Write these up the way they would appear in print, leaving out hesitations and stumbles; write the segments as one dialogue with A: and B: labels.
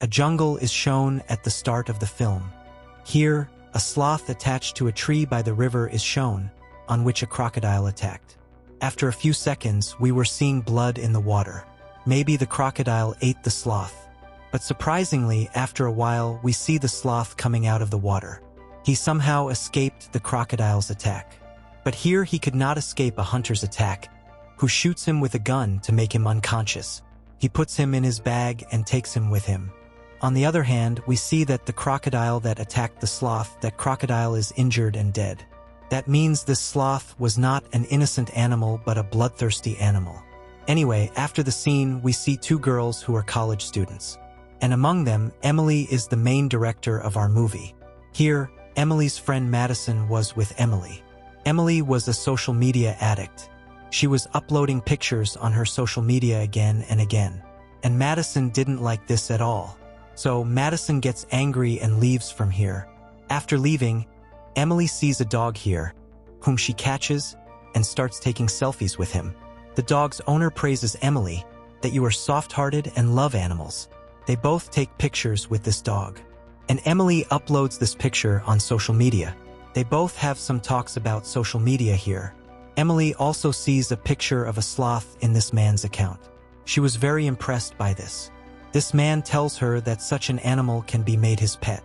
A: A jungle is shown at the start of the film. Here, a sloth attached to a tree by the river is shown, on which a crocodile attacked. After a few seconds, we were seeing blood in the water. Maybe the crocodile ate the sloth. But surprisingly, after a while, we see the sloth coming out of the water. He somehow escaped the crocodile's attack. But here he could not escape a hunter's attack, who shoots him with a gun to make him unconscious. He puts him in his bag and takes him with him. On the other hand, we see that the crocodile that attacked the sloth, that crocodile is injured and dead. That means this sloth was not an innocent animal but a bloodthirsty animal. Anyway, after the scene, we see two girls who are college students. And among them, Emily is the main director of our movie. Here, Emily's friend Madison was with Emily. Emily was a social media addict. She was uploading pictures on her social media again and again. And Madison didn't like this at all. So Madison gets angry and leaves from here. After leaving, Emily sees a dog here, whom she catches and starts taking selfies with him. The dog's owner praises Emily that you are soft-hearted and love animals. They both take pictures with this dog. And Emily uploads this picture on social media. They both have some talks about social media here. Emily also sees a picture of a sloth in this man's account. She was very impressed by this. This man tells her that such an animal can be made his pet.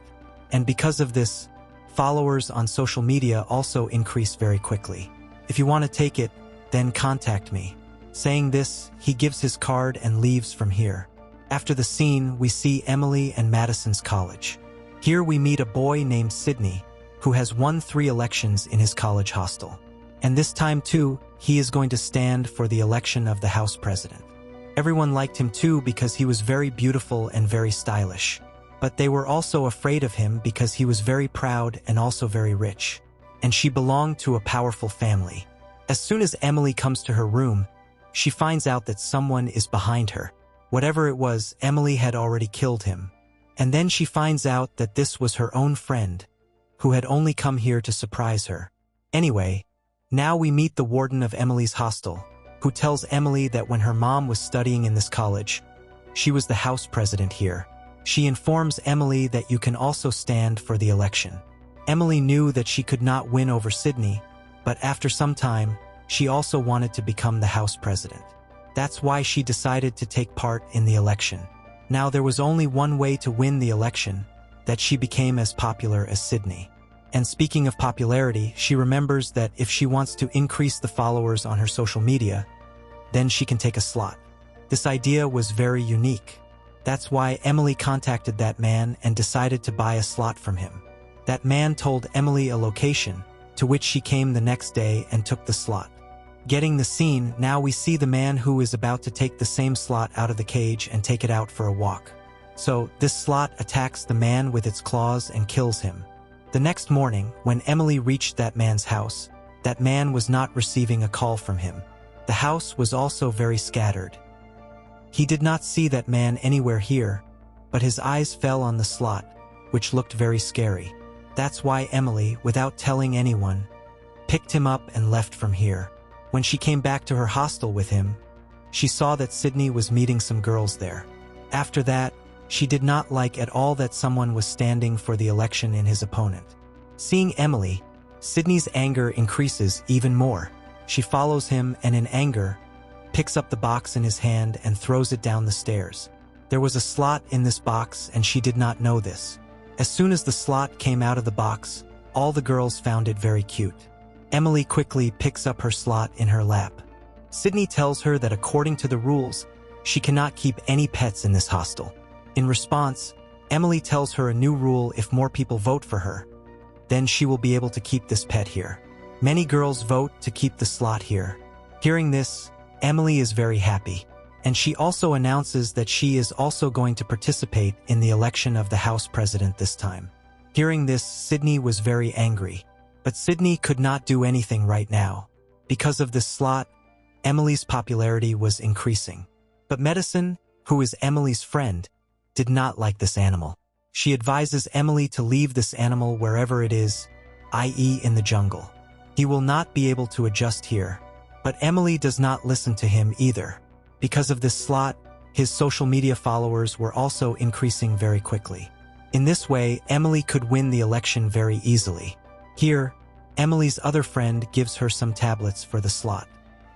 A: And because of this, followers on social media also increase very quickly. If you want to take it, then contact me. Saying this, he gives his card and leaves from here. After the scene, we see Emily and Madison's college. Here we meet a boy named Sydney, who has won 3 elections in his college hostel. And this time too, he is going to stand for the election of the house president. Everyone liked him too because he was very beautiful and very stylish. But they were also afraid of him because he was very proud and also very rich. And she belonged to a powerful family. As soon as Emily comes to her room, she finds out that someone is behind her. Whatever it was, Emily had already killed him. And then she finds out that this was her own friend, who had only come here to surprise her. Anyway, now we meet the warden of Emily's hostel, who tells Emily that when her mom was studying in this college, she was the house president here. She informs Emily that you can also stand for the election. Emily knew that she could not win over Sydney, but after some time, she also wanted to become the house president. That's why she decided to take part in the election. Now there was only one way to win the election, that she became as popular as Sydney. And speaking of popularity, she remembers that if she wants to increase the followers on her social media, then she can take a slot. This idea was very unique. That's why Emily contacted that man and decided to buy a slot from him. That man told Emily a location, to which she came the next day and took the slot. Getting the scene, now we see the man who is about to take the same slot out of the cage and take it out for a walk. So, this slot attacks the man with its claws and kills him. The next morning, when Emily reached that man's house, that man was not receiving a call from him. The house was also very scattered. He did not see that man anywhere here, but his eyes fell on the slot, which looked very scary. That's why Emily, without telling anyone, picked him up and left from here. When she came back to her hostel with him, she saw that Sydney was meeting some girls there. After that, she did not like at all that someone was standing for the election in his opponent. Seeing Emily, Sydney's anger increases even more. She follows him and in anger, picks up the box in his hand and throws it down the stairs. There was a slot in this box and she did not know this. As soon as the slot came out of the box, all the girls found it very cute. Emily quickly picks up her slot in her lap. Sydney tells her that according to the rules, she cannot keep any pets in this hostel. In response, Emily tells her a new rule: if more people vote for her, then she will be able to keep this pet here. Many girls vote to keep the slot here. Hearing this, Emily is very happy, and she also announces that she is also going to participate in the election of the house president this time. Hearing this, Sydney was very angry, but Sydney could not do anything right now. Because of this slot, Emily's popularity was increasing. But Medicine, who is Emily's friend, did not like this animal. She advises Emily to leave this animal wherever it is, i.e. in the jungle. He will not be able to adjust here. But Emily does not listen to him either. Because of this slot, His social media followers were also increasing very quickly. In this way, Emily could win the election very easily. Here, Emily's other friend gives her some tablets for the sloth.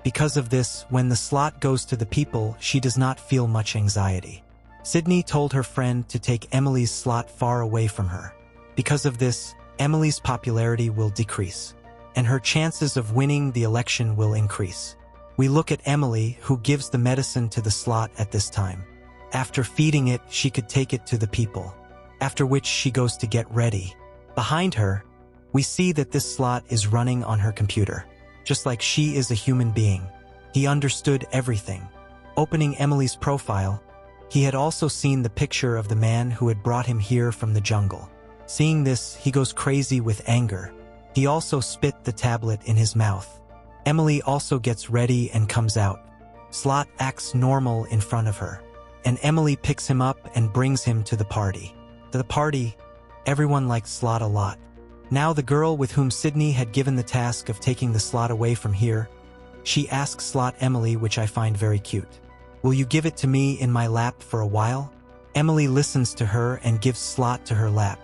A: Because of this, when the sloth goes to the people, she does not feel much anxiety. Sydney told her friend to take Emily's sloth far away from her. Because of this, Emily's popularity will decrease, and her chances of winning the election will increase. We look at Emily, who gives the medicine to the sloth at this time. After feeding it, she could take it to the people, after which she goes to get ready. Behind her, we see that this sloth is running on her computer, just like she is a human being. He understood everything. Opening Emily's profile, he had also seen the picture of the man who had brought him here from the jungle. Seeing this, he goes crazy with anger. He also spit the tablet in his mouth. Emily also gets ready and comes out. Sloth acts normal in front of her, and Emily picks him up and brings him to the party. To the party, everyone likes Sloth a lot. Now the girl with whom Sydney had given the task of taking the sloth away from here, she asks Sloth Emily, which I find very cute. Will you give it to me in my lap for a while? Emily listens to her and gives Sloth to her lap.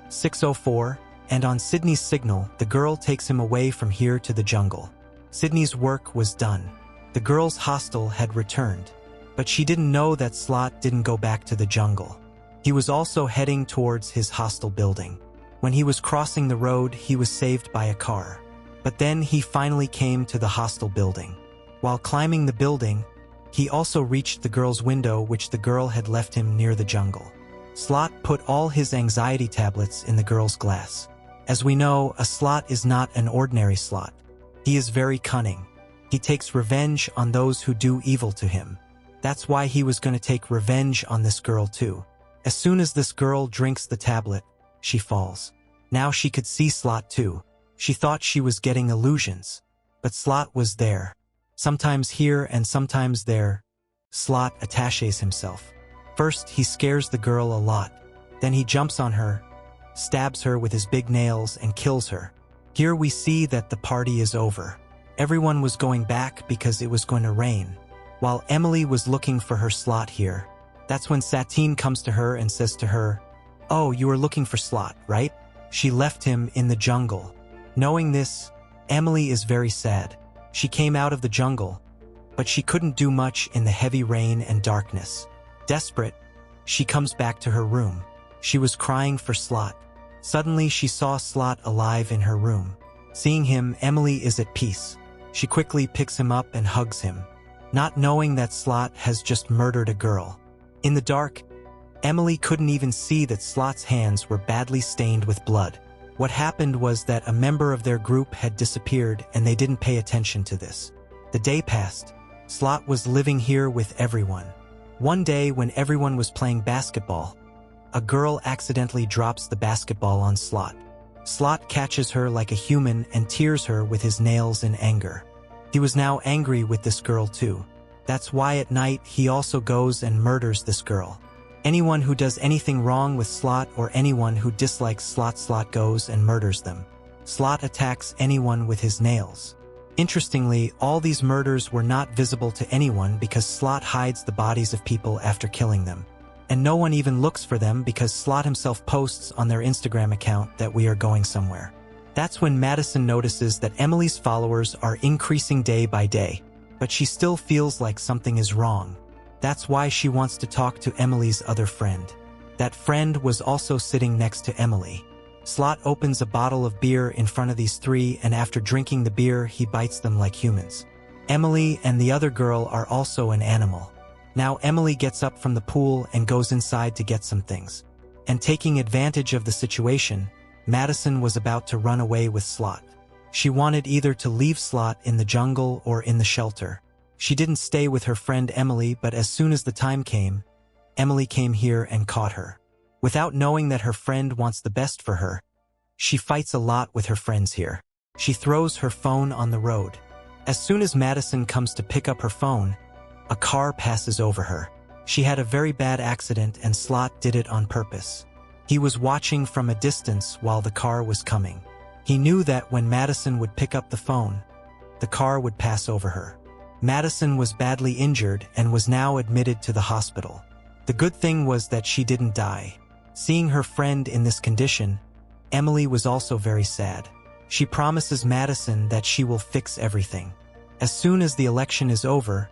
A: 6:04, and on Sydney's signal, the girl takes him away from here to the jungle. Sydney's work was done. The girl's hostel had returned, but she didn't know that Sloth didn't go back to the jungle. He was also heading towards his hostel building. When he was crossing the road, he was saved by a car. But then he finally came to the hostel building. While climbing the building, he also reached the girl's window, which the girl had left him near the jungle. Sloth put all his anxiety tablets in the girl's glass. As we know, a sloth is not an ordinary sloth. He is very cunning. He takes revenge on those who do evil to him. That's why he was going to take revenge on this girl too. As soon as this girl drinks the tablet, she falls. Now she could see Sloth too. She thought she was getting illusions, but Sloth was there. Sometimes here and sometimes there. Sloth attaches himself. First, he scares the girl a lot. Then he jumps on her, stabs her with his big nails, and kills her. Here we see that the party is over. Everyone was going back because it was going to rain. While Emily was looking for her Sloth here, that's when Satine comes to her and says to her, "Oh, you are looking for Sloth, right?" She left him in the jungle. Knowing this, Emily is very sad. She came out of the jungle, but she couldn't do much in the heavy rain and darkness. Desperate, she comes back to her room. She was crying for Sloth. Suddenly, she saw Sloth alive in her room. Seeing him, Emily is at peace. She quickly picks him up and hugs him, not knowing that Sloth has just murdered a girl. In the dark, Emily couldn't even see that Sloth's hands were badly stained with blood. What happened was that a member of their group had disappeared and they didn't pay attention to this. The day passed. Sloth was living here with everyone. One day when everyone was playing basketball, a girl accidentally drops the basketball on Sloth. Sloth catches her like a human and tears her with his nails in anger. He was now angry with this girl too. That's why at night he also goes and murders this girl. Anyone who does anything wrong with Sloth or anyone who dislikes Sloth goes and murders them. Sloth attacks anyone with his nails. Interestingly, all these murders were not visible to anyone because Sloth hides the bodies of people after killing them. And no one even looks for them because Sloth himself posts on their Instagram account that we are going somewhere. That's when Madison notices that Emily's followers are increasing day by day, but she still feels like something is wrong. That's why she wants to talk to Emily's other friend. That friend was also sitting next to Emily. Sloth opens a bottle of beer in front of these three, and after drinking the beer, he bites them like humans. Emily and the other girl are also an animal. Now Emily gets up from the pool and goes inside to get some things. And taking advantage of the situation, Madison was about to run away with Sloth. She wanted either to leave Sloth in the jungle or in the shelter. She didn't stay with her friend Emily, but as soon as the time came, Emily came here and caught her. Without knowing that her friend wants the best for her, she fights a lot with her friends here. She throws her phone on the road. As soon as Madison comes to pick up her phone, a car passes over her. She had a very bad accident and Sloth did it on purpose. He was watching from a distance while the car was coming. He knew that when Madison would pick up the phone, the car would pass over her. Madison was badly injured and was now admitted to the hospital. The good thing was that she didn't die. Seeing her friend in this condition, Emily was also very sad. She promises Madison that she will fix everything. As soon as the election is over,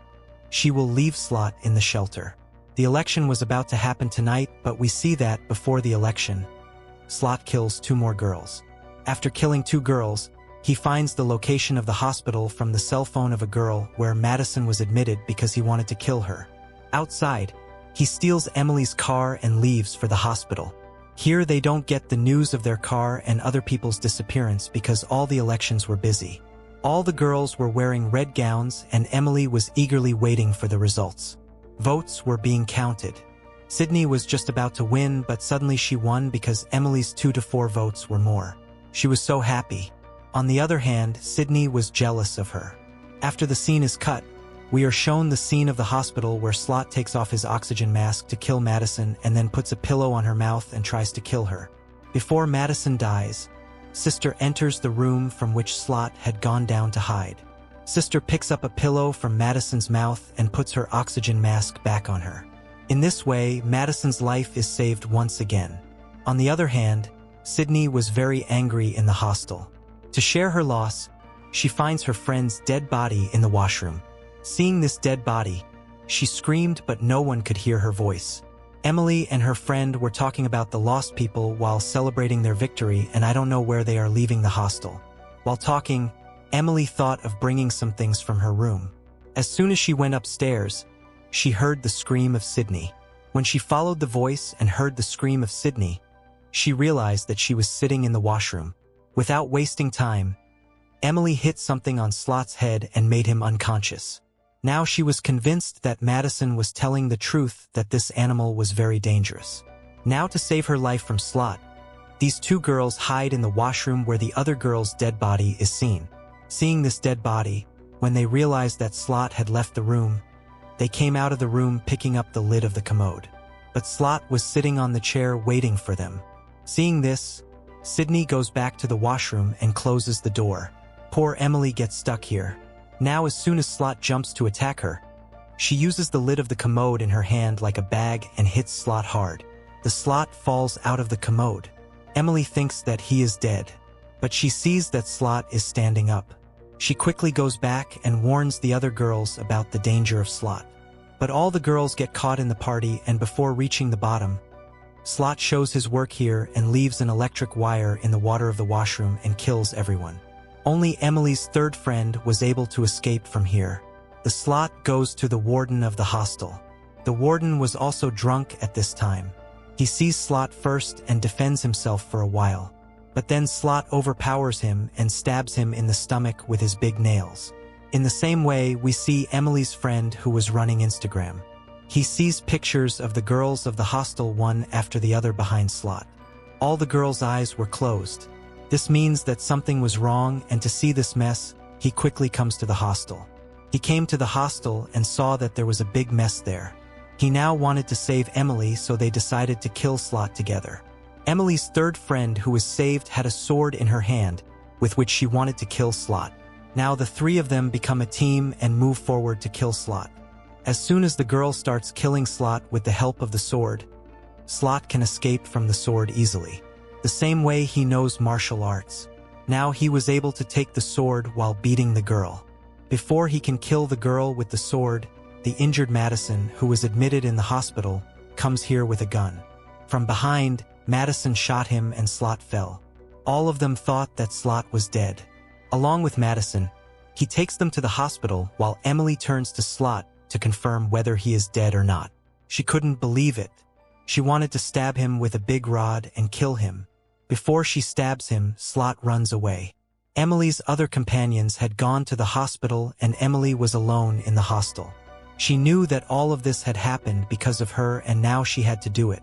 A: she will leave Sloth in the shelter. The election was about to happen tonight, but we see that before the election, Sloth kills 2 more girls. After killing 2 girls, he finds the location of the hospital from the cell phone of a girl where Madison was admitted because he wanted to kill her. Outside, he steals Emily's car and leaves for the hospital. Here they don't get the news of their car and other people's disappearance because all the elections were busy. All the girls were wearing red gowns and Emily was eagerly waiting for the results. Votes were being counted. Sydney was just about to win, but suddenly she won because Emily's 2 to 4 votes were more. She was so happy. On the other hand, Sydney was jealous of her. After the scene is cut, we are shown the scene of the hospital where Sloth takes off his oxygen mask to kill Madison and then puts a pillow on her mouth and tries to kill her. Before Madison dies, Sister enters the room from which Sloth had gone down to hide. Sister picks up a pillow from Madison's mouth and puts her oxygen mask back on her. In this way, Madison's life is saved once again. On the other hand, Sydney was very angry in the hostel. To share her loss, she finds her friend's dead body in the washroom. Seeing this dead body, she screamed, but no one could hear her voice. Emily and her friend were talking about the lost people while celebrating their victory, and I don't know where they are leaving the hostel. While talking, Emily thought of bringing some things from her room. As soon as she went upstairs, she heard the scream of Sydney. When she followed the voice and heard the scream of Sydney, she realized that she was sitting in the washroom. Without wasting time, Emily hit something on Sloth's head and made him unconscious. Now she was convinced that Madison was telling the truth, that this animal was very dangerous. Now to save her life from Sloth, these 2 girls hide in the washroom where the other girl's dead body is seen. Seeing this dead body, when they realized that Sloth had left the room, they came out of the room picking up the lid of the commode. But Sloth was sitting on the chair waiting for them. Seeing this, Sydney goes back to the washroom and closes the door. Poor Emily gets stuck here. Now as soon as Sloth jumps to attack her, she uses the lid of the commode in her hand like a bag and hits Sloth hard. The Sloth falls out of the commode. Emily thinks that he is dead, but she sees that Sloth is standing up. She quickly goes back and warns the other girls about the danger of Sloth. But all the girls get caught in the party, and before reaching the bottom, Sloth shows his work here and leaves an electric wire in the water of the washroom and kills everyone. Only Emily's 3rd friend was able to escape from here. The Sloth goes to the warden of the hostel. The warden was also drunk at this time. He sees Sloth first and defends himself for a while. But then Sloth overpowers him and stabs him in the stomach with his big nails. In the same way, we see Emily's friend who was running Instagram. He sees pictures of the girls of the hostel one after the other behind Sloth. All the girls' eyes were closed. This means that something was wrong, and to see this mess, he quickly comes to the hostel. He came to the hostel and saw that there was a big mess there. He now wanted to save Emily, so they decided to kill Sloth together. Emily's 3rd friend who was saved had a sword in her hand, with which she wanted to kill Sloth. Now the 3 of them become a team and move forward to kill Sloth. As soon as the girl starts killing Sloth with the help of the sword, Sloth can escape from the sword easily. The same way he knows martial arts. Now he was able to take the sword while beating the girl. Before he can kill the girl with the sword, the injured Madison, who was admitted in the hospital, comes here with a gun. From behind, Madison shot him and Sloth fell. All of them thought that Sloth was dead. Along with Madison, he takes them to the hospital while Emily turns to Sloth to confirm whether he is dead or not. She couldn't believe it. She wanted to stab him with a big rod and kill him. Before she stabs him, Sloth runs away. Emily's other companions had gone to the hospital and Emily was alone in the hostel. She knew that all of this had happened because of her and now she had to do it.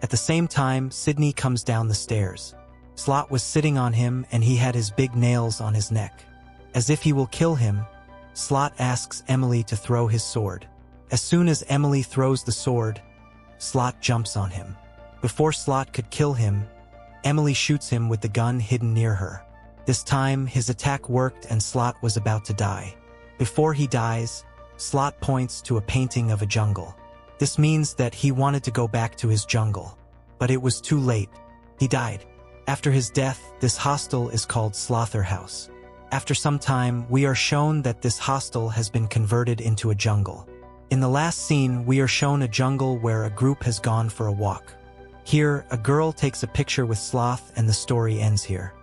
A: At the same time, Sydney comes down the stairs. Sloth was sitting on him and he had his big nails on his neck. As if he will kill him, Sloth asks Emily to throw his sword. As soon as Emily throws the sword, Sloth jumps on him. Before Sloth could kill him, Emily shoots him with the gun hidden near her. This time, his attack worked and Sloth was about to die. Before he dies, Sloth points to a painting of a jungle. This means that he wanted to go back to his jungle. But it was too late. He died. After his death, this hostel is called Slaughterhouse. After some time, we are shown that this hostel has been converted into a jungle. In the last scene, we are shown a jungle where a group has gone for a walk. Here, a girl takes a picture with Sloth and the story ends here.